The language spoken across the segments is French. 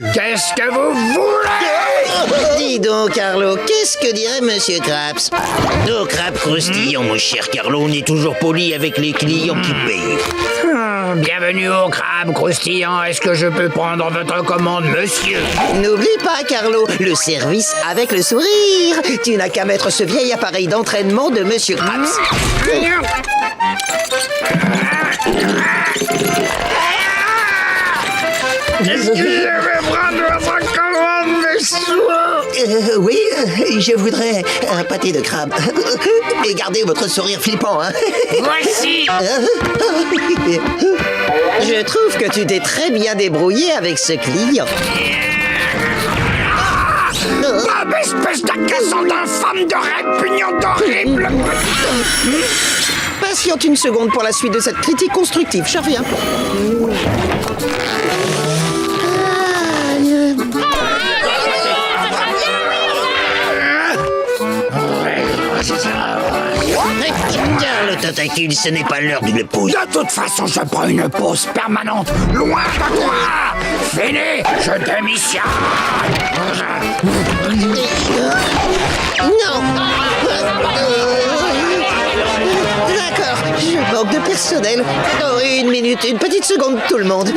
Qu'est-ce que vous voulez? Dis donc, Carlo, qu'est-ce que dirait Monsieur Krabs? Nos crabes croustillants, mon cher Carlo, on est toujours poli avec les clients qui payent. Bienvenue au crabe croustillant. Est-ce que je peux prendre votre commande, monsieur? N'oublie pas, Carlo, le service avec le sourire. Tu n'as qu'à mettre ce vieil appareil d'entraînement de Monsieur Krabs. Qu'est-ce que je vais prendre votre commande, monsieur? Oui, je voudrais un pâté de crabe. Et gardez votre sourire flippant, hein. Voici. Je trouve que tu t'es très bien débrouillé avec ce client. Ah, espèce d'agacant d'infâme, de répugnante, horrible. Patiente une seconde pour la suite de cette critique constructive, je reviens. Carlo Tentacule, ce n'est pas l'heure d'une pause. De toute façon, je prends une pause permanente. Loin de toi. Fini, je démissionne. Non. D'accord, je manque de personnel. Oh, une minute, une petite seconde, tout le monde.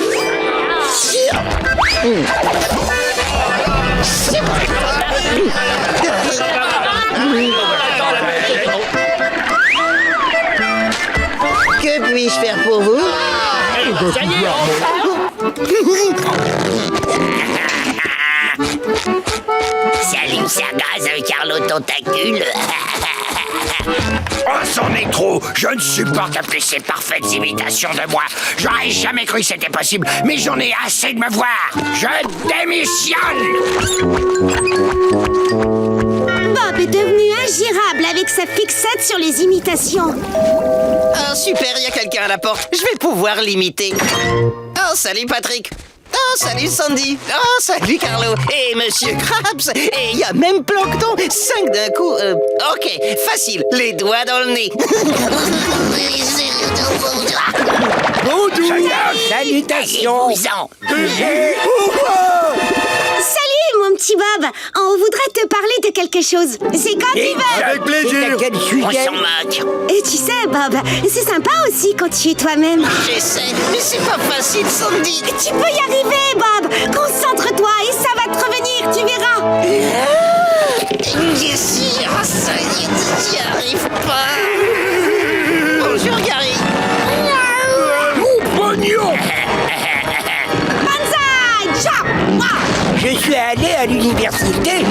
Que puis-je faire pour vous? Salut, Sagaz, Carlo Tentacule. Oh, c'en est trop. Je ne supporte plus ces parfaites imitations de moi. J'aurais jamais cru que c'était possible, mais j'en ai assez de me voir. Je démissionne. Bob est devenu ingérable avec sa fixette sur les imitations. Ah, super, il y a quelqu'un à la porte. Je vais pouvoir l'imiter. Oh, salut Patrick. Oh, salut Sandy. Oh, salut Carlo. Et Monsieur Krabs. Et il y a même Plancton. 5 d'un coup. Ok, facile. Les doigts dans le nez. Salutations. Salut, mon petit Bob. On voudrait te parler de quelque chose. C'est quand tu veux. Avec plaisir. On s'en moque. Et tu sais, Bob, c'est sympa aussi quand tu es toi-même. J'essaie, mais c'est pas facile, Sandy. Tu peux y arriver, Bob. Concentre-toi et ça va te revenir, tu verras. Bien sûr, ça y est, j'y arrive pas. Bonjour, Gary. Mon pognon. Banzai, chop, moi. Je suis allé à l'université.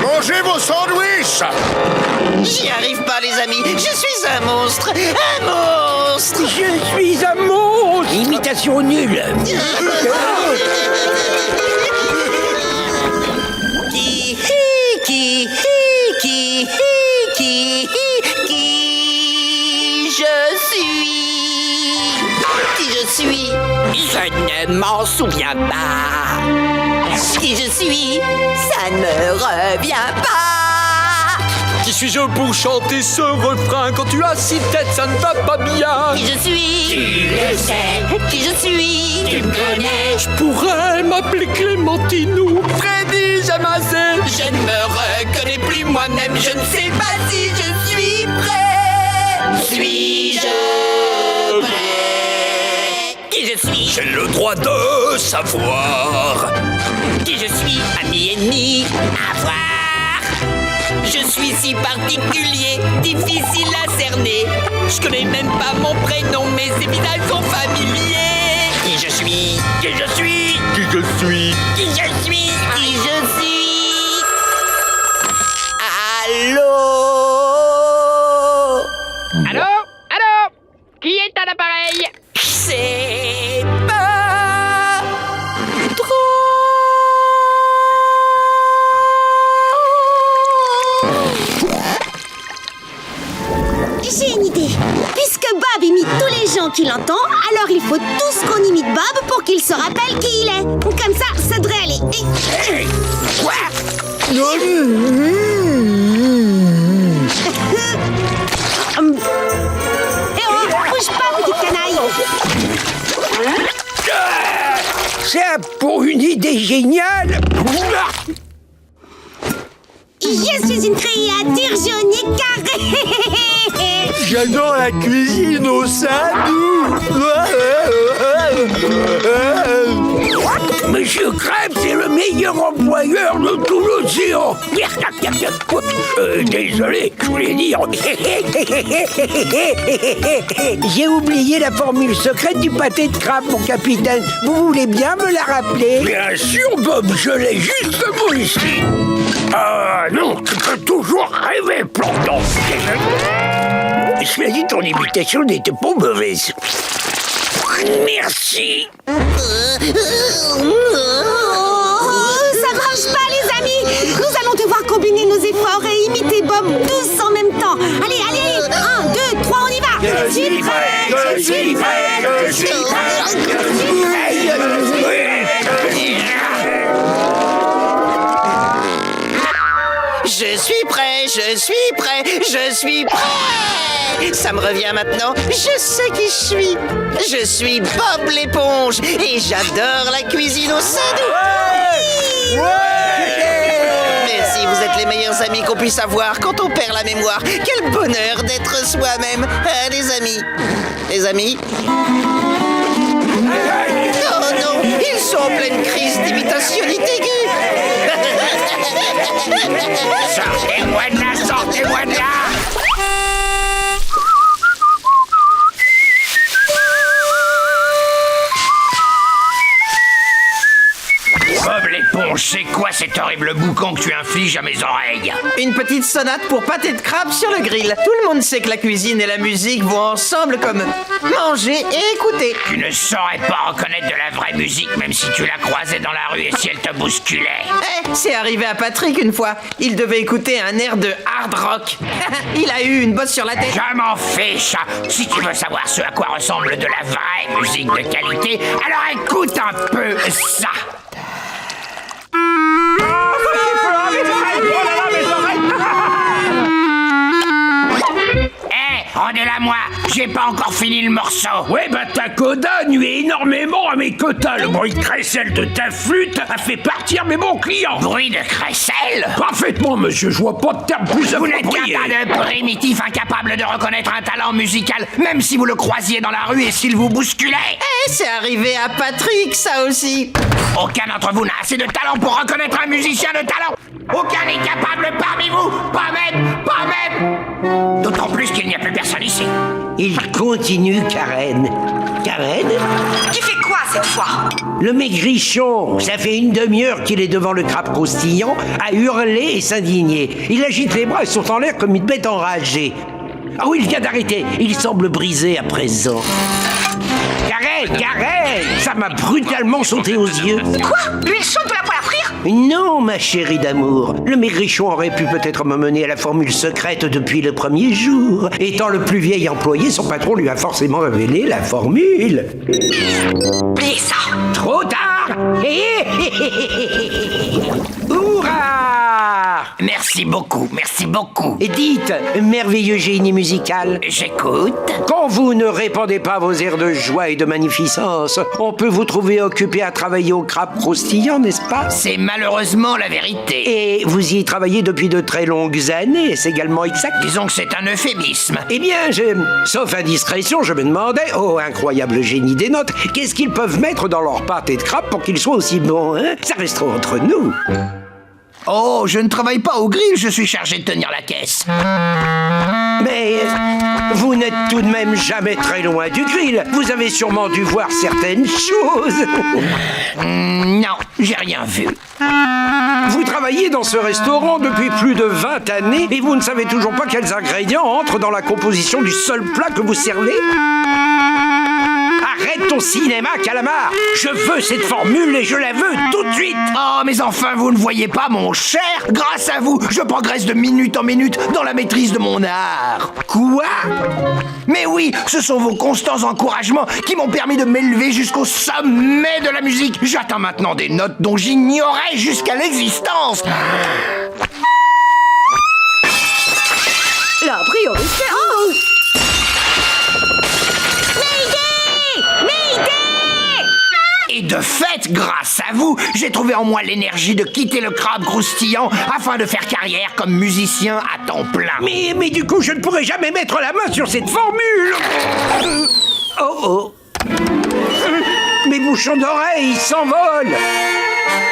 Mangez vos sandwichs. J'y arrive pas, les amis. Je suis un monstre. Un monstre. Je suis un monstre. Imitation nulle. Qui je suis? Je ne m'en souviens pas. Qui je suis? Ça ne me revient pas. Qui suis-je pour chanter ce refrain? Quand tu as 6 têtes, ça ne va pas bien. Qui je suis? Tu le sais. Qui je suis? Tu me connais. Je pourrais m'appeler Clémentine ou Freddy Jamazé. Je ne me reconnais plus moi-même. Je ne sais pas si je suis prêt. Suis-je prêt? Qui je suis? J'ai le droit de savoir. Qui je suis? Ami, ennemi, à voir. Je suis si particulier, difficile à cerner. Je connais même pas mon prénom, mais ces visages sont familiers. Qui je suis? Qui je suis? Qui je suis? Qui je suis? Qui je suis? Allô? Allô? Allô? Qui est à l'appareil? C'est pas trop. J'ai une idée. Puisque Bob imite tous les gens qu'il entend, alors il faut tous qu'on imite Bob pour qu'il se rappelle qui il est. Comme ça devrait aller. Quoi? Eh oh, bouge pas, petite canaille. Ça pour une idée. idée géniale. Je suis une créature jaune et carrée. J'adore la cuisine au Sardou. Monsieur Krabs est le meilleur employeur de tout l'océan. Désolé, je voulais dire. J'ai oublié la formule secrète du pâté de crabe, mon capitaine. Vous voulez bien me la rappeler? Bien sûr, Bob, je l'ai justement ici. Ah non, tu peux toujours rêver, Plankton. Cela dit, ton imitation n'était pas mauvaise. Merci. Ça marche pas, les amis. Nous allons devoir combiner nos efforts et imiter Bob tous en même temps. Allez, allez, allez. 1, 2, 3, on y va. Je suis prêt, je suis prêt, je suis prêt, je suis Je suis prêt, je suis prêt, je suis prêt. Ça me revient maintenant, je sais qui je suis. Je suis Bob l'éponge et j'adore la cuisine au Sardou. Merci, vous êtes les meilleurs amis qu'on puisse avoir quand on perd la mémoire. Quel bonheur d'être soi-même. Les amis. Les amis. Oh non, ils sont en pleine crise d'imitationnité aiguë. Sortez-moi de là, sortez-moi de là. Bob l'éponge, c'est quoi cet horrible boucan que tu infliges à mes oreilles? Une petite sonate pour pâté de crabe sur le grill. Tout le monde sait que la cuisine et la musique vont ensemble comme manger et écouter. Tu ne saurais pas reconnaître de la vraie musique même si tu la croisais dans la rue et si elle te bousculait. C'est arrivé à Patrick une fois. Il devait écouter un air de hard rock. Il a eu une bosse sur la tête. Je m'en fiche. Si tu veux savoir ce à quoi ressemble de la vraie musique de qualité, alors écoute un peu ça. Rendez-la moi, j'ai pas encore fini le morceau. Ouais, bah ta coda nuit énormément à mes quotas. Le bruit de crécelle de ta flûte a fait partir mes bons clients. Bruit de crécelle? Parfaitement, monsieur, je vois pas de terme plus Vous n'êtes approprié. qu'un tas de primitifs incapables de reconnaître un talent musical, même si vous le croisiez dans la rue et s'il vous bousculait. C'est arrivé à Patrick, ça aussi. Aucun d'entre vous n'a assez de talent pour reconnaître un musicien de talent. Aucun n'est capable parmi vous. Pas même, pas même. D'autant plus qu'il n'y a plus personne ici. Il continue, Karen. Karen? Tu fais quoi cette fois? Le maigrichon, ça fait une demi-heure qu'il est devant le crabe croustillant, à hurler et s'indigner. Il agite les bras et saute en l'air comme une bête enragée. Ah oui, il vient d'arrêter. Il semble brisé à présent. Karen, Karen, ça m'a brutalement sauté aux yeux. Quoi? L'huile chaude de la poêle à frire? Non, ma chérie d'amour. Le maigrichon aurait pu peut-être me mener à la formule secrète depuis le premier jour. Étant le plus vieil employé, son patron lui a forcément révélé la formule. Oubliez ça. Trop tard. Hurrah! Merci beaucoup, merci beaucoup. Et dites, merveilleux génie musical, J'écoute. quand vous ne répandez pas vos airs de joie et de magnificence, on peut vous trouver occupé à travailler au crabe croustillant, n'est-ce pas? C'est malheureusement la vérité. Et vous y travaillez depuis de très longues années, est-ce également exact? Disons que c'est un euphémisme. Eh bien, sauf indiscrétion, je me demandais, oh, incroyable génie des notes, qu'est-ce qu'ils peuvent mettre dans leur pâté de crabe pour qu'ils soient aussi bons, hein? Ça restera entre nous. Oh, je ne travaille pas au grill, je suis chargé de tenir la caisse. Mais vous n'êtes tout de même jamais très loin du grill. Vous avez sûrement dû voir certaines choses. Non, j'ai rien vu. Vous travaillez dans ce restaurant depuis plus de 20 années et vous ne savez toujours pas quels ingrédients entrent dans la composition du seul plat que vous servez? Arrête ton cinéma, calamar! Je veux cette formule et je la veux tout de suite! Oh, mais enfin, vous ne voyez pas, mon cher? Grâce à vous, je progresse de minute en minute dans la maîtrise de mon art. Quoi? Mais oui, ce sont vos constants encouragements qui m'ont permis de m'élever jusqu'au sommet de la musique. J'atteins maintenant des notes dont j'ignorais jusqu'à l'existence. La priorité. Oh! Mayday! Et Et de fait, grâce à vous, j'ai trouvé en moi l'énergie de quitter le crabe croustillant afin de faire carrière comme musicien à temps plein. Mais du coup, je ne pourrai jamais mettre la main sur cette formule. Oh. Mes bouchons d'oreilles s'envolent.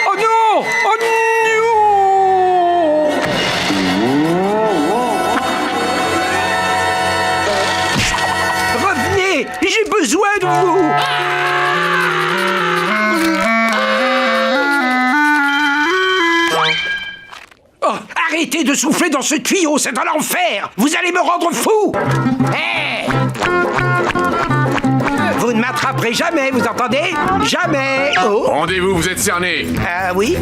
Oh non! Oh non! Revenez! J'ai besoin de vous! Oh, arrêtez de souffler dans ce tuyau, c'est un enfer! Vous allez me rendre fou! Hé! Vous ne m'attraperez jamais, vous entendez? Jamais! Oh! Rendez-vous, vous êtes cerné. Ah oui?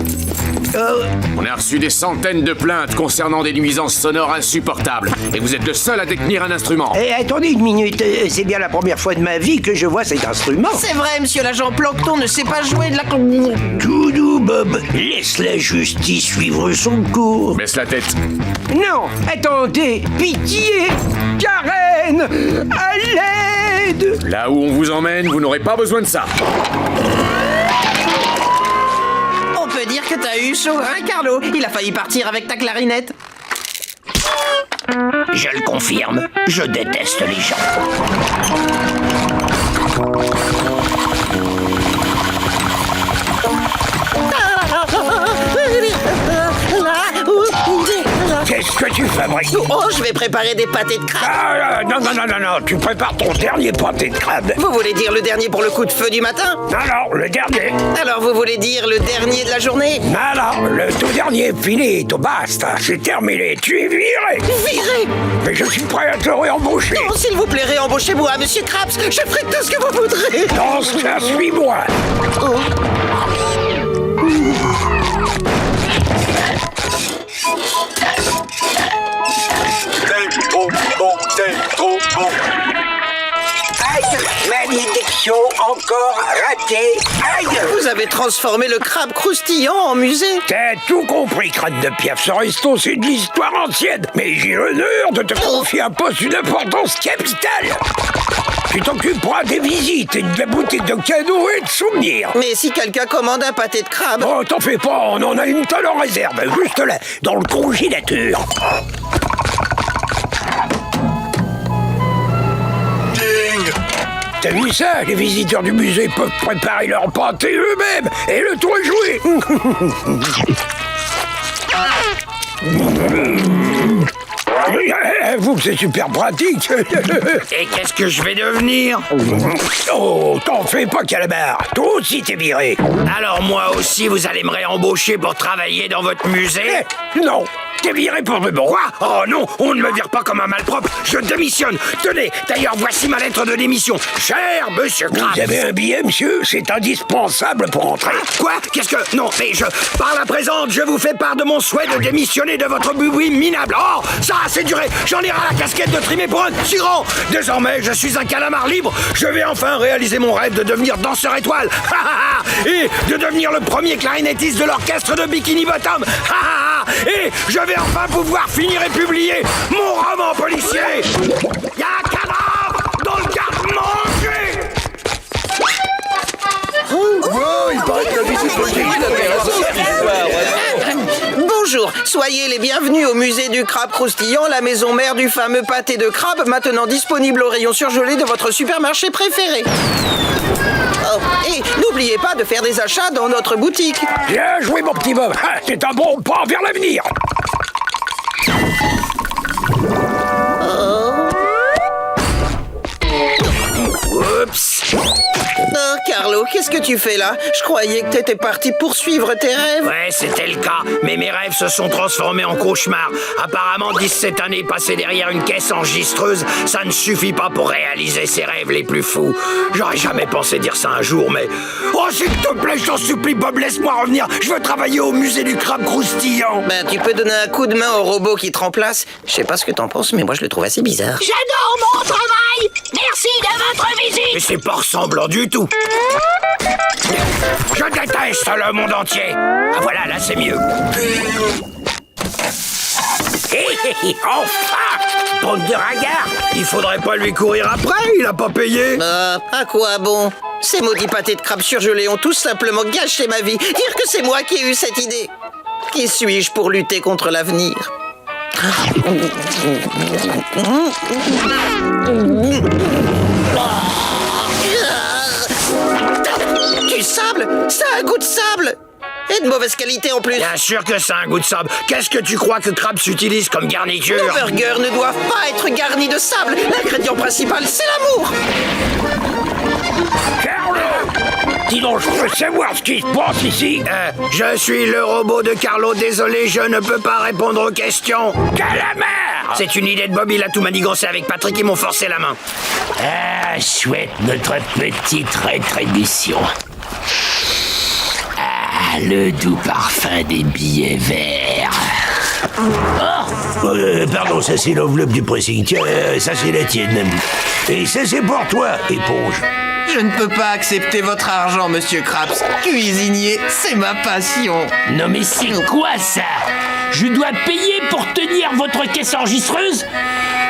On a reçu des centaines de plaintes concernant des nuisances sonores insupportables. Et vous êtes le seul à détenir un instrument. Attendez une minute, c'est bien la première fois de ma vie que je vois cet instrument. C'est vrai, monsieur l'agent Plancton ne sait pas jouer de la... Doudou Bob, laisse la justice suivre son cours. Baisse la tête. Non, attendez, pitié, Karen, à l'aide. Là où on vous emmène, vous n'aurez pas besoin de ça. On peut dire que t'as eu chaud, hein, Carlo? Il a failli partir avec ta clarinette. Je le confirme, je déteste les gens. Qu'est-ce que tu fabriques? Oh, je vais préparer des pâtés de crabe. Non, tu prépares ton dernier pâté de crabe. Vous voulez dire le dernier pour le coup de feu du matin? Non, le dernier. Alors vous voulez dire le dernier de la journée? Non, le tout dernier, finito, basta, c'est terminé, tu es viré. Viré? Mais je suis prêt à te réembaucher. Non, s'il vous plaît, réembauchez-moi, monsieur Krabs. Je ferai tout ce que vous voudrez. Dans ce cas, suis-moi. Aïe, malédiction encore ratée. Aïe! Vous avez transformé le crabe croustillant en musée. T'as tout compris, crâne de Piaf. Ce resto, c'est de l'histoire ancienne. Mais j'ai l'honneur de te confier un poste d'une importance capitale. Tu t'occuperas des visites et de la boutique de cadeaux et de souvenirs. Mais si quelqu'un commande un pâté de crabe... Oh, t'en fais pas, on en a une tonne en réserve, juste là, dans le congélateur. T'as vu ça? Les visiteurs du musée peuvent préparer leur pâté eux-mêmes et le tour est joué. Vous, c'est super pratique. Et qu'est-ce que je vais devenir? Oh, t'en fais pas, Calabar. Toi aussi, t'es viré. Alors moi aussi, vous allez me réembaucher pour travailler dans votre musée? Non. T'es viré pour de bon. Quoi? Oh non, on ne me vire pas comme un malpropre. Je démissionne. Tenez, d'ailleurs, voici ma lettre de démission. Cher monsieur Krabs. Vous avez un billet, monsieur? C'est indispensable pour entrer. Quoi? Qu'est-ce que... Non, mais par la présente, je vous fais part de mon souhait de démissionner de votre boui minable. Oh, ça a assez duré. J'en ai ras la casquette de trimer pour un tyran. Désormais, je suis un calamar libre. Je vais enfin réaliser mon rêve de devenir danseur étoile. Et de devenir le premier clarinettiste de l'orchestre de Bikini Bottom. Et je vais enfin pouvoir finir et publier mon roman policier. Y'a un cadavre dans le garde-manger. Bonjour, soyez les bienvenus au musée du crabe croustillant, la maison mère du fameux pâté de crabe, maintenant disponible au rayon surgelé de votre supermarché préféré. Oh, et n'oubliez pas de faire des achats dans notre boutique. Bien joué, mon petit Bob. C'est un bon pas vers l'avenir. Oups. Oh, Carlo, qu'est-ce que tu fais là? Je croyais que t'étais parti poursuivre tes rêves. Ouais, c'était le cas. Mais mes rêves se sont transformés en cauchemars. Apparemment, 17 années passées derrière une caisse enregistreuse, ça ne suffit pas pour réaliser ses rêves les plus fous. J'aurais jamais pensé dire ça un jour, mais... Oh, s'il te plaît, je t'en supplie, Bob, laisse-moi revenir. Je veux travailler au musée du crabe croustillant. Ben, tu peux donner un coup de main au robot qui te remplace. Je sais pas ce que t'en penses, mais moi je le trouve assez bizarre. J'adore mon travail. Merci de votre visite. Mais c'est pas ressemblant du tout. Je déteste le monde entier. Ah voilà, là c'est mieux. Enfin! Bande de ragards! Il faudrait pas lui courir après, il a pas payé. À quoi bon? Ces maudits pâtés de crabe surgelés ont tout simplement gâché ma vie. Dire que c'est moi qui ai eu cette idée. Qui suis-je pour lutter contre l'avenir? Du sable? Ça a un goût de sable! Et de mauvaise qualité en plus. Bien sûr que ça a un goût de sable. Qu'est-ce que tu crois que Krabs utilise comme garniture? Nos burgers ne doivent pas être garnis de sable. L'ingrédient principal, c'est l'amour. Carlo! Dis donc, je peux savoir ce qui se passe ici? Je suis le robot de Carlo. Désolé, je ne peux pas répondre aux questions. Calamar! C'est une idée de Bob, il a tout manigancé avec Patrick, ils m'ont forcé la main. Ah, chouette, notre petite rétribution. Ah, le doux parfum des billets verts. Oh, pardon, ça c'est l'enveloppe du pressing. Tiens, ça c'est la tienne. Et ça c'est pour toi, éponge. Je ne peux pas accepter votre argent, monsieur Krabs. Cuisinier, c'est ma passion. Non mais c'est quoi ça? Je dois payer pour tenir votre caisse enregistreuse?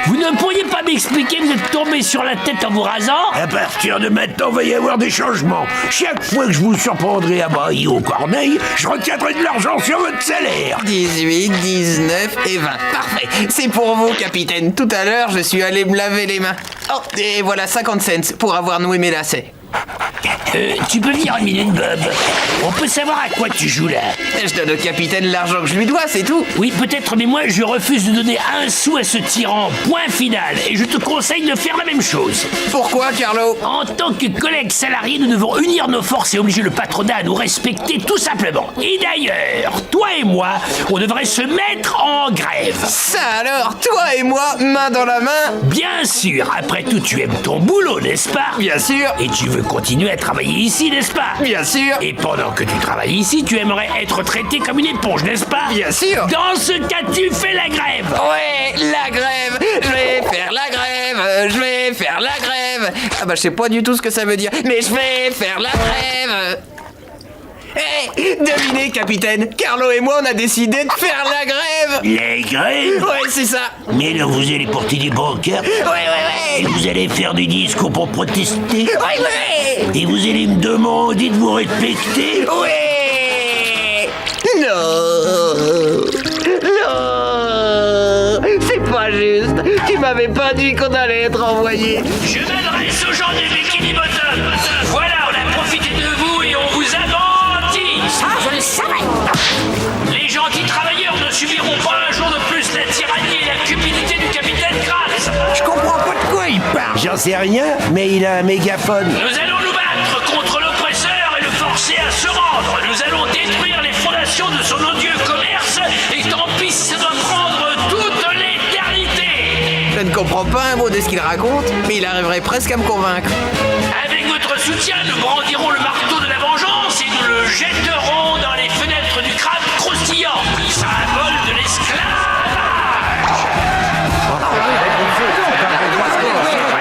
Vous ne pourriez pas m'expliquer que vous êtes tombé sur la tête en vous rasant? À partir de maintenant, il va y avoir des changements. Chaque fois que je vous surprendrai à brailler aux corneilles, je retiendrai de l'argent sur votre salaire. 18, 19 et 20. Parfait. C'est pour vous, capitaine. Tout à l'heure, je suis allé me laver les mains. Oh, et voilà 50 cents pour avoir noué mes lacets. Tu peux venir une minute, Bob? On peut savoir à quoi tu joues là? Je donne au capitaine l'argent que je lui dois, c'est tout. Oui, peut-être, mais moi, je refuse de donner un sou à ce tyran. Point final. Et je te conseille de faire la même chose. Pourquoi, Carlo? En tant que collègues salariés, nous devons unir nos forces et obliger le patronat à nous respecter tout simplement. Et d'ailleurs, toi et moi, on devrait se mettre en grève. Ça alors, toi et moi, main dans la main? Bien sûr. Après tout, tu aimes ton boulot, n'est-ce pas? Bien sûr. Et tu veux continuer à travailler ici, n'est-ce pas? Bien sûr. Et pendant que tu travailles ici, tu aimerais être traité comme une éponge, n'est-ce pas? Bien sûr. Dans ce cas, tu fais la grève. Ouais, la grève. Je vais faire la grève. Je vais faire la grève. Ah bah je sais pas du tout ce que ça veut dire, mais je vais faire la grève. Hé, devinez, capitaine, Carlo et moi, on a décidé de faire la grève. La grève? Ouais, c'est ça. Mais alors vous allez porter des pancartes? Ouais. Et vous allez faire des discours pour protester? Ouais. Et vous allez me demander de vous respecter? Ouais. Non. C'est pas juste. Tu m'avais pas dit qu'on allait être envoyé. Je m'adresse aux gens du Bikini Bottom. Voilà, on a profité de vous et on vous a menti. Ça, je le savais. Les gens qui travaillèrent ne subiront pas un jour de plus la tyrannie et la cupidité du capitaine Krabs. Je comprends pas de quoi il parle. J'en sais rien, mais il a un mégaphone. Nous allons nous battre contre l'oppresseur et le forcer à se rendre. Nous allons détruire les fondations de son odieux commerce et tant pis si ça doit prendre toute l'éternité. Je ne comprends pas un mot de ce qu'il raconte, mais il arriverait presque à me convaincre. Avec votre soutien, nous brandirons le marteau de la vengeance et nous le jetterons dans les fenêtres du crabe croustillant, symbole de l'esclavage.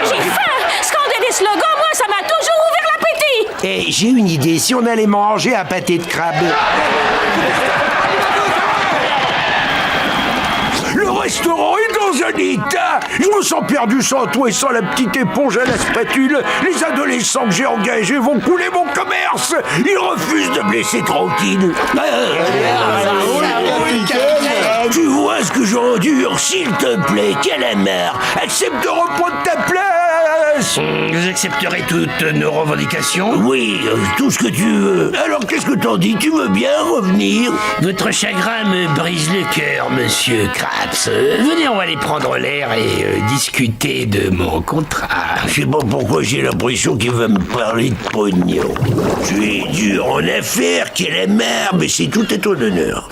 J'ai faim. Scander des slogans, moi, ça m'a toujours ouvert l'appétit. Et j'ai une idée, si on allait manger un pâté de crabe. Le restaurant est dans un état. Je me sens perdu sans toi et sans la petite éponge à la spatule. Les adolescents que j'ai engagés vont couler mon commerce. Ils refusent de me laisser tranquille. Tu vois ce que j'endure, s'il te plaît, Calamar. Accepte de reprendre ta place. Vous accepterez toutes nos revendications? Oui, tout ce que tu veux. Alors qu'est-ce que t'en dis? Tu veux bien revenir? Votre chagrin me brise le cœur, monsieur Krabs. Venez, on va aller prendre l'air et discuter de mon contrat. Je sais pas pourquoi j'ai l'impression qu'il va me parler de pognon. Tu es dur en affaires, Calamar, mais c'est tout à ton honneur.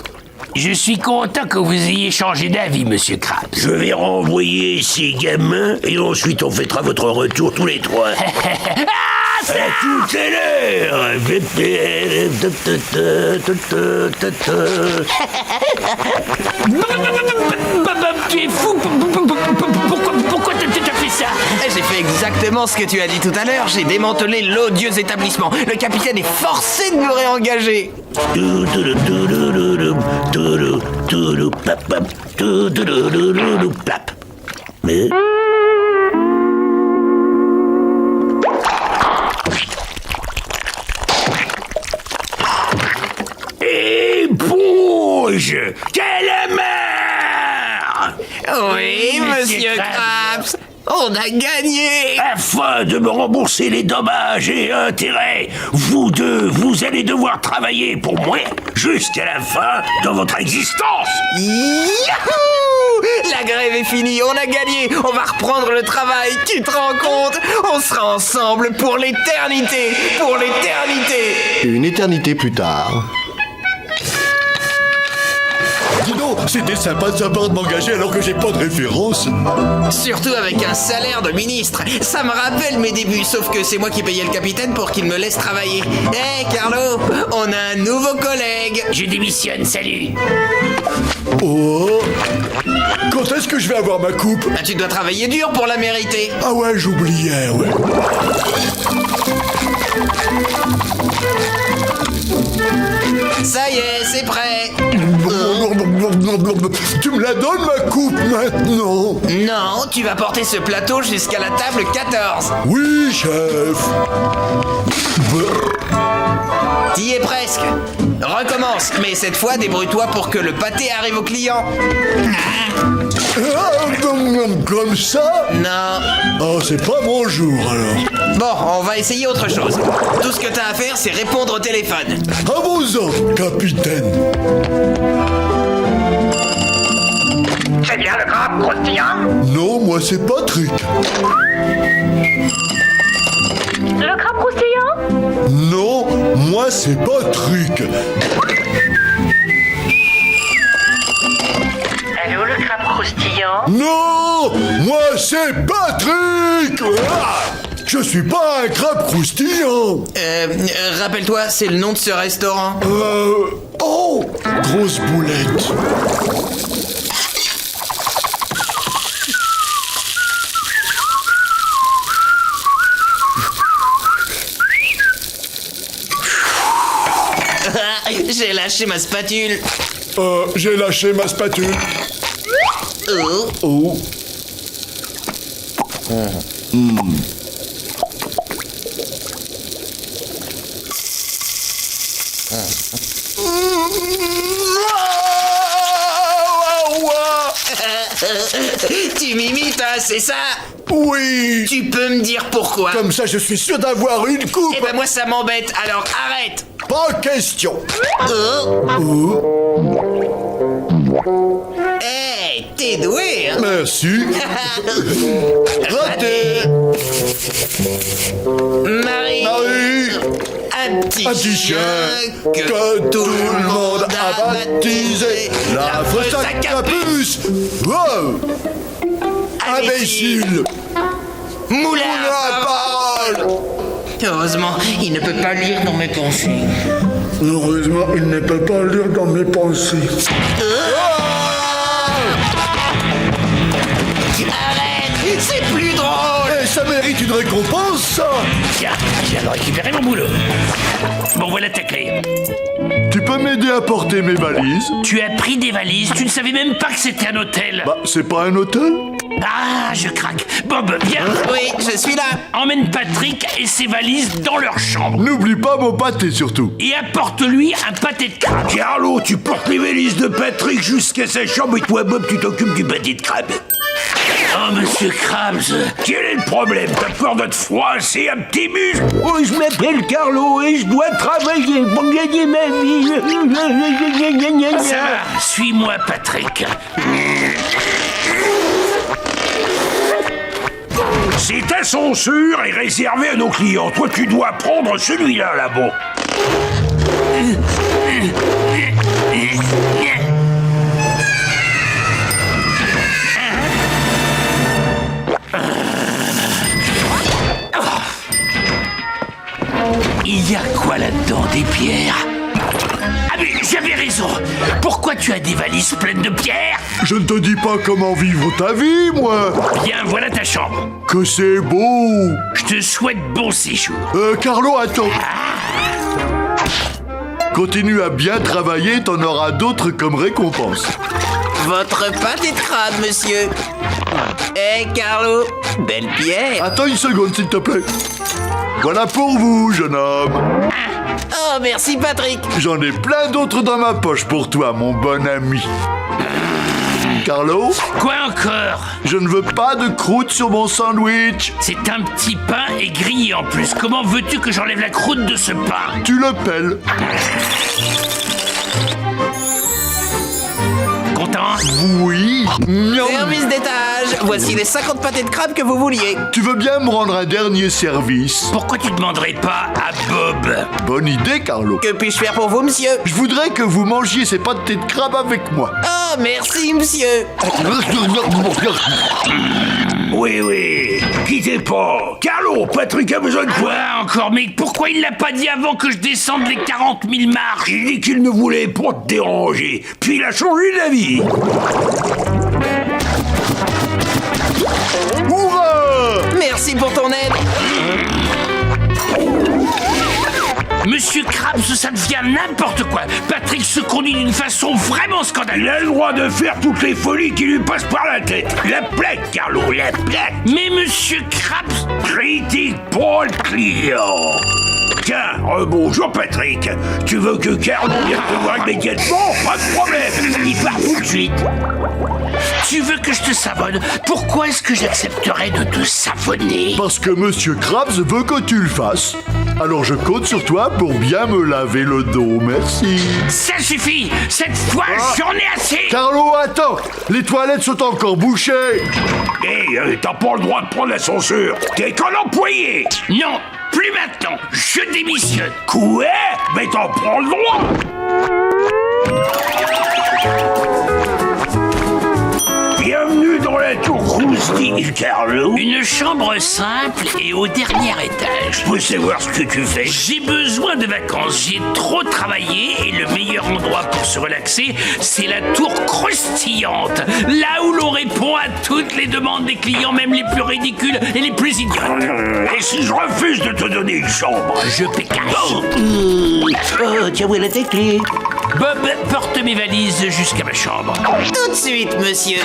Je suis content que vous ayez changé d'avis, monsieur Krabs. Je vais renvoyer ces gamins et ensuite on fêtera votre retour tous les trois. À tout à l'heure. Tu es fou. Pourquoi t'as fait ça? J'ai fait exactement ce que tu as dit tout à l'heure. J'ai démantelé l'odieux établissement. Le capitaine est forcé de me réengager. Mais... rouge. Quelle mère! Oui, monsieur Krabs, on a gagné. Afin de me rembourser les dommages et intérêts, vous deux, vous allez devoir travailler pour moi jusqu'à la fin de votre existence. Yahoo! La grève est finie, on a gagné, on va reprendre le travail, tu te rends compte? On sera ensemble pour l'éternité, pour l'éternité. Une éternité plus tard. Dis donc, c'était sympa de sa part de m'engager alors que j'ai pas de référence. Surtout avec un salaire de ministre. Ça me rappelle mes débuts, sauf que c'est moi qui payais le capitaine pour qu'il me laisse travailler. Hé, Carlo, on a un nouveau collègue. Je démissionne, salut. Oh! Quand est-ce que je vais avoir ma coupe? Bah, tu dois travailler dur pour la mériter. Ah ouais, j'oubliais, ouais. Ça y est, c'est prêt. Tu me la donnes, ma coupe, maintenant? Non, tu vas porter ce plateau jusqu'à la table 14. Oui, chef. T'y es presque. Recommence, mais cette fois, débrouille-toi pour que le pâté arrive au client. Comme ça? Non. Oh, c'est pas mon jour, alors. Bon, on va essayer autre chose. Tout ce que t'as à faire, c'est répondre au téléphone. À vos ordres, capitaine. C'est bien le crabe croustillant? Non, moi, c'est Patrick. Le crabe croustillant? Non, moi, c'est Patrick. Allô, le crabe croustillant? Non, moi, c'est Patrick. Ah, je suis pas un crabe croustillant. Rappelle-toi, c'est le nom de ce restaurant. Oh, grosse boulette. J'ai lâché ma spatule. J'ai lâché ma spatule. Oh. Oh. Tu m'imites, hein, c'est ça? Oui. Tu peux me dire pourquoi? Comme ça, je suis sûr d'avoir une coupe. Eh ben moi, ça m'embête, alors arrête. Pas question. Hey, t'es doué, hein? Merci. Raté. Marie. Un petit chien que tout le monde a baptisé. L'affreux sac à puce. Wow. Imbécile. Moulin à parole. Heureusement, il ne peut pas lire dans mes pensées. Heureusement, il ne peut pas lire dans mes pensées. Arrête, c'est plus drôle. Et ça mérite une récompense, ça. Tiens, je viens de récupérer mon boulot. Bon, voilà ta clé. Tu peux m'aider à porter mes valises? Tu as pris des valises, tu ne savais même pas que c'était un hôtel. Bah, c'est pas un hôtel? Ah, je craque. Bob, viens. Oui, je suis là. Emmène Patrick et ses valises dans leur chambre. N'oublie pas mon pâté, surtout. Et apporte-lui un pâté de crabe. Carlo, tu portes les valises de Patrick jusqu'à sa chambre et toi, Bob, tu t'occupes du pâté de crabe. Oh, monsieur Krabs, quel est le problème? T'as peur de te froisser un petit muscle? Oh, je m'appelle Carlo et je dois travailler pour gagner ma vie. Ça va, suis-moi, Patrick. Cet ascenseur est réservé à nos clients. Toi, tu dois prendre celui-là, là-bas. Il y a quoi là-dedans? Des pierres? Ah mais j'avais raison. Pourquoi tu as des valises pleines de pierres? Je ne te dis pas comment vivre ta vie, moi. Bien, voilà ta chambre. Que c'est beau. Je te souhaite bon séjour. Carlo, attends. Continue à bien travailler, t'en auras d'autres comme récompense. Votre pâté de crabe, monsieur. Hé, Carlo, belle pierre. Attends une seconde, s'il te plaît. Voilà pour vous, jeune homme. Oh, merci Patrick. J'en ai plein d'autres dans ma poche pour toi, mon bon ami. Carlo, Quoi encore? je ne veux pas de croûte sur mon sandwich. C'est un petit pain et grillé en plus. Comment veux-tu que j'enlève la croûte de ce pain? Tu le pelles. Content? Oui. Miam. Service d'étage. Voici les 50 pâtés de crabe que vous vouliez. Tu veux bien me rendre un dernier service? Pourquoi tu demanderais pas à Bob? Bonne idée, Carlo. Que puis-je faire pour vous, monsieur? Je voudrais que vous mangiez ces pâtés de crabe avec moi. Oh, merci, monsieur. Oui, quittez pas. Carlo, Patrick a besoin de quoi? Quoi encore? Mais pourquoi il l'a pas dit avant que je descende les 40 000 marches? Il dit qu'il ne voulait pas te déranger, puis il a changé d'avis. Hurrah! Merci pour ton aide. Monsieur Krabs, ça devient n'importe quoi. Patrick se conduit d'une façon vraiment Il scandaleuse. a le droit de faire toutes les folies qui lui passent par la tête. La plaque, Carlo, la plaque. Mais monsieur Krabs... Critique pour le client. Tiens, bonjour Patrick. Tu veux que Carlo vienne te voir immédiatement? Pas de problème. Il part tout de suite. Tu veux que je te savonne? Pourquoi est-ce que j'accepterais de te savonner? Parce que Monsieur Krabs veut que tu le fasses. Alors je compte sur toi pour bien me laver le dos, merci. Ça suffit! Cette fois, j'en ai assez! Carlo, attends! Les toilettes sont encore bouchées! Hé, t'as pas le droit de prendre l'ascenseur. T'es qu'un employé. Non, plus maintenant! Je démissionne! Quoi? Mais t'en prends le droit. Bienvenue dans la tour croustille, Carlo. Une chambre simple et au dernier étage. Je peux savoir ce que tu fais? J'ai besoin de vacances, j'ai trop travaillé et le meilleur endroit pour se relaxer, c'est la tour croustillante. Là où l'on répond à toutes les demandes des clients, même les plus ridicules et les plus idiotes. Et si je refuse de te donner une chambre? Je pécasse. Oh, tiens, voilà tes clés. Bob, porte mes valises jusqu'à ma chambre. Tout de suite, monsieur.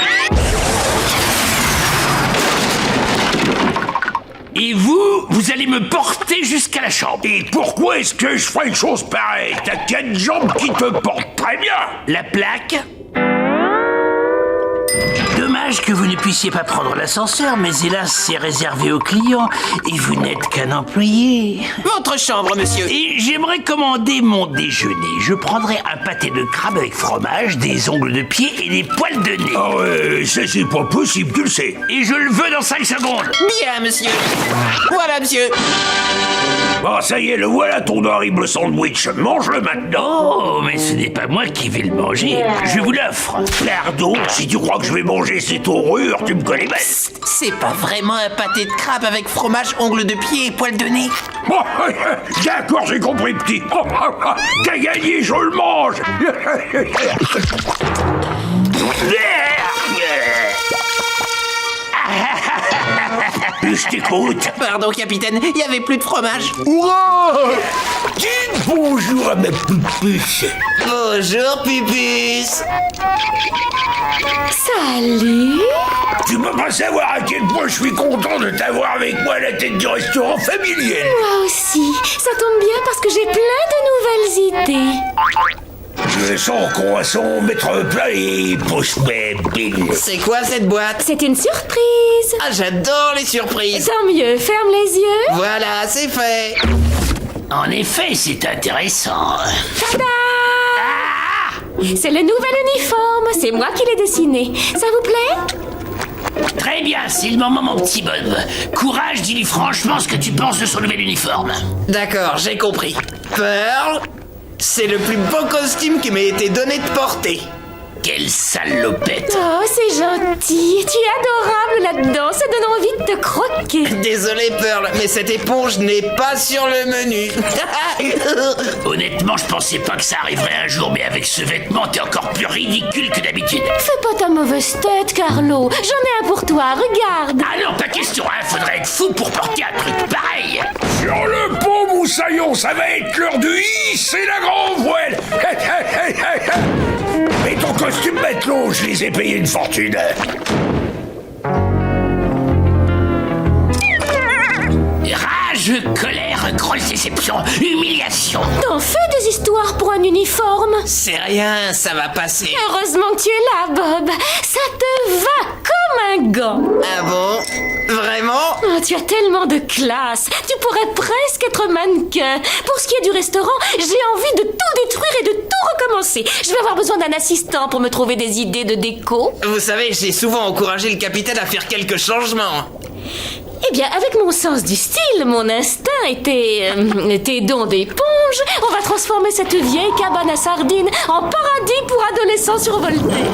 Et vous allez me porter jusqu'à la chambre. Et pourquoi est-ce que je ferais une chose pareille? T'as 4 jambes qui te portent très bien. La plaque. Dommage que vous ne puissiez pas prendre l'ascenseur, mais hélas, c'est réservé aux clients et vous n'êtes qu'un employé. Votre chambre, monsieur. Et j'aimerais commander mon déjeuner. Je prendrai un pâté de crabe avec fromage, des ongles de pied et des poils de nez. Ah ouais, ça c'est pas possible, tu le sais. Et je le veux dans 5 secondes. Bien, monsieur. Voilà, monsieur. Bon, ça y est, le voilà ton horrible sandwich. Mange-le maintenant. Oh, mais ce n'est pas moi qui vais le manger. Je vous l'offre. Pardon, si tu crois que je vais manger cette horreur, tu me connais mal. C'est pas vraiment un pâté de crabe avec fromage, ongles de pied et poils de nez. Oh, d'accord, j'ai compris, petit. T'as gagné, je le mange. Je t'écoute. Pardon, capitaine, il y avait plus de fromage. Hurrah! Dites bonjour à ma pupuche. Bonjour, Pupus. Salut. Tu peux pas savoir à quel point je suis content de t'avoir avec moi à la tête du restaurant familial. Moi aussi. Ça tombe bien parce que j'ai plein de nouvelles idées. Je sens croissant, mettre plat et pousse-moi bille. C'est quoi cette boîte? C'est une surprise. Ah, j'adore les surprises. Tant mieux, ferme les yeux. Voilà, c'est fait. En effet, c'est intéressant. Tada! C'est le nouvel uniforme. C'est moi qui l'ai dessiné. Ça vous plaît? Très bien, c'est le moment, mon petit Bob. Courage, dis-lui franchement ce que tu penses de son nouvel uniforme. D'accord, j'ai compris. Pearl, c'est le plus beau costume qui m'a été donné de porter. Quelle salopette. Oh, c'est gentil. Tu es adorable là-dedans. Ça donne envie de te croquer. Désolé, Pearl, mais cette éponge n'est pas sur le menu. Honnêtement, je pensais pas que ça arriverait un jour, mais avec ce vêtement, t'es encore plus ridicule que d'habitude. Fais pas ta mauvaise tête, Carlo. J'en ai un pour toi. Regarde. Ah non, pas question, hein. Faudrait être fou pour porter un truc pareil. Sur le pont, moussaillon, ça va être l'heure du hisse et la grande voile. Et ton costume matelot, je les ai payés une fortune. Rage, colère, grosse déception, humiliation. T'en fais des histoires pour un uniforme? C'est rien, ça va passer. Heureusement que tu es là, Bob. Ça te va comme un gant. Ah bon? Vraiment? Oh, tu as tellement de classe. Tu pourrais presque être mannequin. Pour ce qui est du restaurant, j'ai envie de tout détruire et de tout recommencer. Je vais avoir besoin d'un assistant pour me trouver des idées de déco. Vous savez, j'ai souvent encouragé le capitaine à faire quelques changements. Eh bien, avec mon sens du style, mon instinct était don d'éponge. On va transformer cette vieille cabane à sardines en paradis pour adolescents survoltés.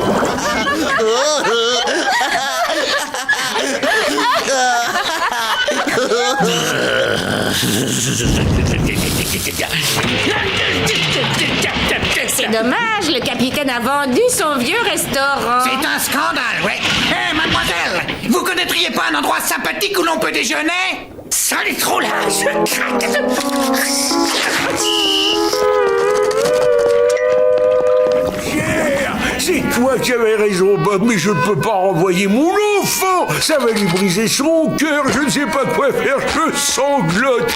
C'est dommage, le capitaine a vendu son vieux restaurant. C'est un scandale, ouais. Hé, mademoiselle, vous connaîtriez pas un endroit sympathique où l'on peut déjeuner? Ça est trop là, je craque. C'est toi qui avais raison, Bob, mais je ne peux pas renvoyer mon enfant. Ça va lui briser son cœur. Je ne sais pas quoi faire. Je sanglote.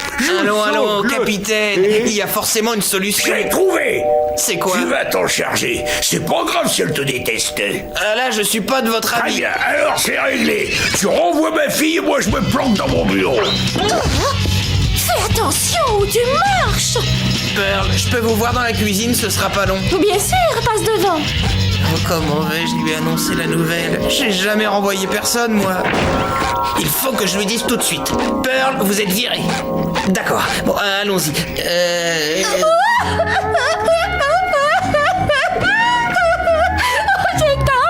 Allons, capitaine. Il y a forcément une solution. J'ai trouvé. C'est quoi? Tu vas t'en charger. C'est pas grave si elle te déteste. Là, je suis pas de votre Très avis. bien, alors c'est réglé. Tu renvoies ma fille et moi je me planque dans mon bureau. Fais attention où tu marches. Pearl, je peux vous voir dans la cuisine, ce sera pas long. Bien sûr, passe devant. Oh, comment vais-je lui annoncer la nouvelle? J'ai jamais renvoyé personne, moi. Il faut que je lui dise tout de suite. Pearl, vous êtes virée. D'accord. Bon, allons-y. C'est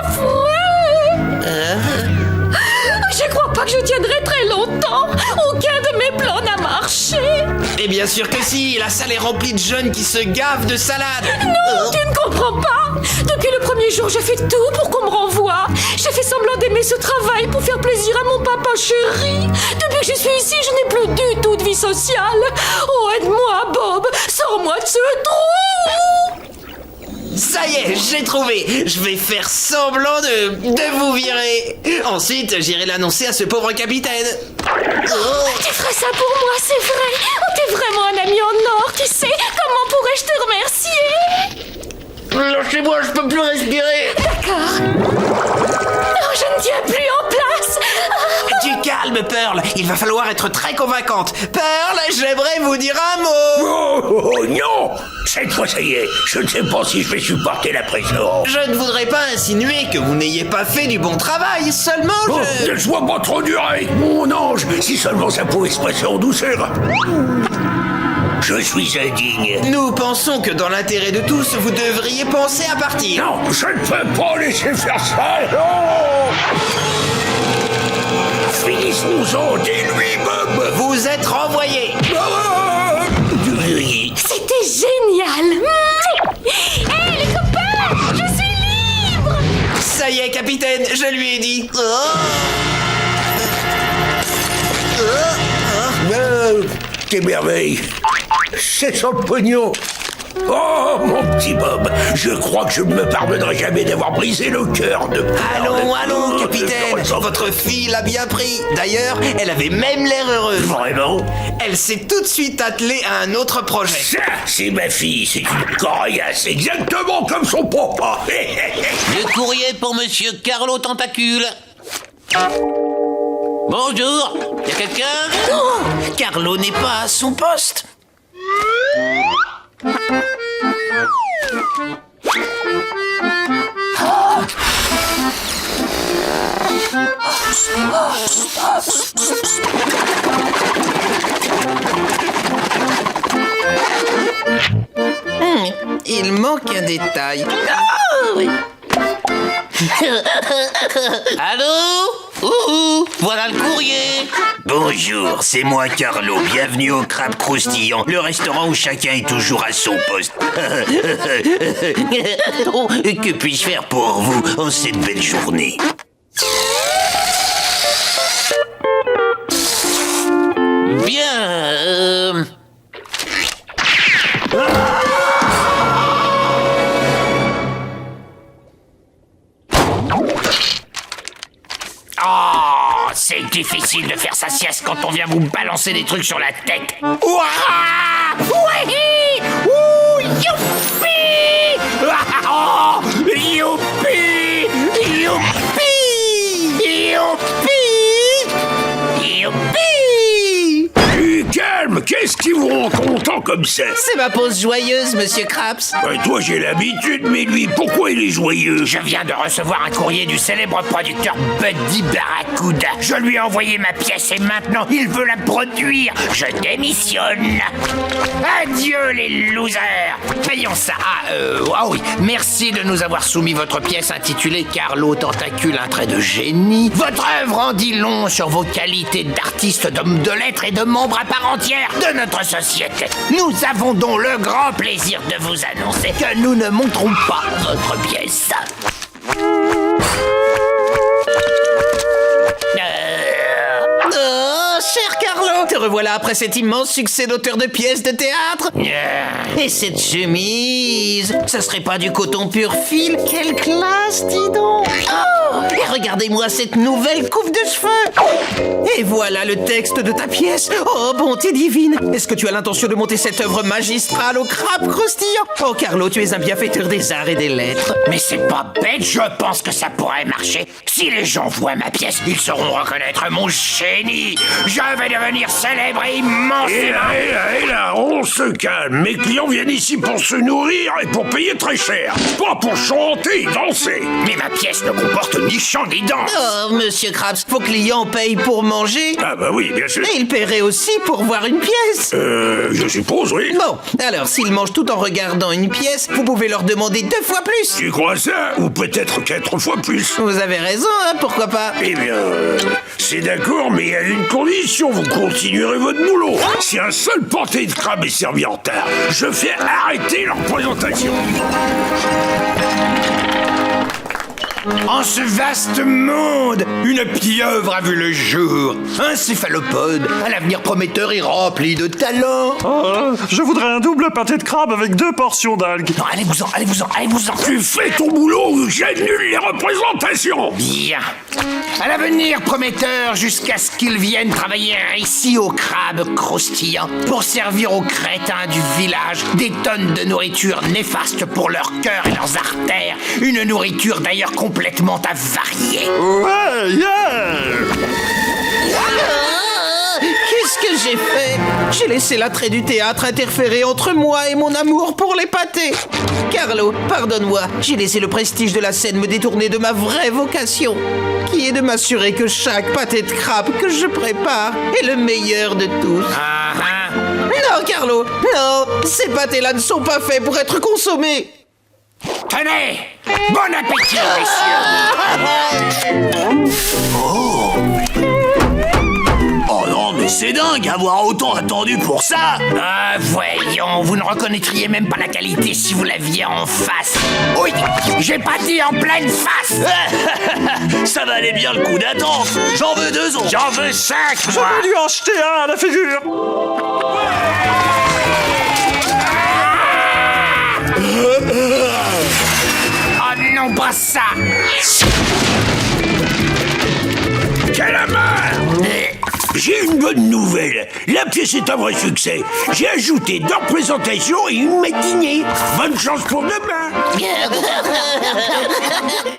affreux. Je crois pas que je tiendrai très longtemps. Aucun de mes plans n'a marché. Et bien sûr que si, la salle est remplie de jeunes qui se gavent de salade. Non, tu ne comprends pas. Depuis le premier jour, je fais tout pour qu'on me renvoie. J'ai fait semblant d'aimer ce travail pour faire plaisir à mon papa chéri. Depuis que je suis ici, je n'ai plus du tout de vie sociale. Oh, aide-moi, Bob. Sors-moi de ce trou. Ça y est, j'ai trouvé. Je vais faire semblant de vous virer. Ensuite, j'irai l'annoncer à ce pauvre capitaine. Tu ferais ça pour moi, c'est vrai. Oh, t'es vraiment un ami en or, tu sais. Comment pourrais-je te remercier? Lâchez-moi, je peux plus respirer. D'accord. Oh, je ne tiens plus en place. Du calme, Pearl. Il va falloir être très convaincante. Pearl, j'aimerais vous dire un mot. Oh non. Cette fois, ça y est. Je ne sais pas si je vais supporter la pression. Je ne voudrais pas insinuer que vous n'ayez pas fait du bon travail. Seulement, Ne sois pas trop dur avec mon ange. Si seulement ça pouvait se passer en douceur. Je suis indigne. Nous pensons que dans l'intérêt de tous, vous devriez penser à partir. Non, je ne peux pas laisser faire ça. Non. Finissons-en. Dis-lui, Bob. Vous êtes renvoyé. C'était génial. Hé, les copains, je suis libre. Ça y est, capitaine, je lui ai dit. Quelle merveille. C'est son pognon. Oh, mon petit Bob, je crois que je ne me pardonnerai jamais d'avoir brisé le cœur de... Allons, capitaine, votre fille l'a bien pris. D'ailleurs, elle avait même l'air heureuse. Vraiment? Elle s'est tout de suite attelée à un autre projet. Ça, c'est ma fille, c'est une coriace, exactement comme son papa. Le courrier pour Monsieur Carlo Tentacule. Bonjour, y a quelqu'un? Oh, Carlo n'est pas à son poste. Il manque un détail. Allô? Ouhou, voilà le courrier. Bonjour, c'est moi Carlo, bienvenue au Crabe Croustillant, le restaurant où chacun est toujours à son poste. Oh, que puis-je faire pour vous en cette belle journée? Bien, C'est difficile de faire sa sieste quand on vient vous balancer des trucs sur la tête. Ouah! Ouahi! Ouh! Youpi! Ah, oh! Youpi! Youpi! Youpi! Youpi! Calme, qu'est-ce qui vous rend content comme ça? C'est ma pause joyeuse, monsieur Craps. Toi, j'ai l'habitude, mais lui, pourquoi il est joyeux? Je viens de recevoir un courrier du célèbre producteur Buddy Barracuda. Je lui ai envoyé ma pièce et maintenant il veut la produire. Je démissionne. Adieu les losers. Payons ça. Ah oui, merci de nous avoir soumis votre pièce intitulée Carlo Tentacule, un trait de génie. Votre œuvre en dit long sur vos qualités d'artiste, d'homme de lettres et de membre à part entière de notre société. Nous avons donc le grand plaisir de vous annoncer que nous ne montrons pas votre pièce. Oh, cher Carlo, te revoilà après cet immense succès d'auteur de pièces de théâtre. Et cette chemise, ça serait pas du coton pur fil? Quelle classe, dis donc. Oh, et regardez-moi cette nouvelle coupe de cheveux. Et voilà le texte de ta pièce. Oh, bonté divine. Est-ce que tu as l'intention de monter cette œuvre magistrale au crabe croustillant? Oh, Carlo, tu es un bienfaiteur des arts et des lettres. Mais c'est pas bête, je pense que ça pourrait marcher. Si les gens voient ma pièce, ils sauront reconnaître mon génie. Je vais devenir célèbre et immense. Et là, on se calme. Mes clients viennent ici pour se nourrir et pour payer très cher. Pas pour chanter et danser. Mais ma pièce ne comporte ni chant ni danse. Oh, monsieur Krabs, vos clients payent pour manger. Ah bah oui, bien sûr. Et ils paieraient aussi pour voir une pièce. Je suppose, oui. Bon, alors s'ils mangent tout en regardant une pièce, vous pouvez leur demander 2 fois plus. Tu crois ça? Ou peut-être 4 fois plus. Vous avez raison, hein, pourquoi pas? Eh bien, c'est d'accord, mais il y a une condition, vous continuerez votre boulot. Si un seul porté de crabe est servi en retard, je fais arrêter leur présentation. En ce vaste monde, une pieuvre a vu le jour. Un céphalopode à l'avenir prometteur et rempli de talent. Je voudrais un double pâté de crabe avec 2 portions d'algues. Non, allez-vous-en. Tu fais ton boulot ou j'annule les représentations. Bien. À l'avenir prometteur jusqu'à ce qu'ils viennent travailler ici au crabe croustillant pour servir aux crétins du village des tonnes de nourriture néfaste pour leur cœur et leurs artères. Une nourriture d'ailleurs complètement avariée. Ouais, yeah! Qu'est-ce que j'ai fait? J'ai laissé l'attrait du théâtre interférer entre moi et mon amour pour les pâtés. Carlo, pardonne-moi, j'ai laissé le prestige de la scène me détourner de ma vraie vocation, qui est de m'assurer que chaque pâté de crabe que je prépare est le meilleur de tous. Non, Carlo, non, ces pâtés-là ne sont pas faits pour être consommés. Tenez! Bon appétit, messieurs! Oh non, mais c'est dingue, avoir autant attendu pour ça! Ah, voyons, vous ne reconnaîtriez même pas la qualité si vous l'aviez en face. Oui, j'ai pas dit en pleine face! Ça valait bien le coup d'attente! J'en veux 2 autres! J'en veux 5, moi! J'aurais dû en jeter un à la figure! Oh non, pas ça! Calamar! J'ai une bonne nouvelle. La pièce est un vrai succès. J'ai ajouté 2 représentations et une matinée. Bonne chance pour demain.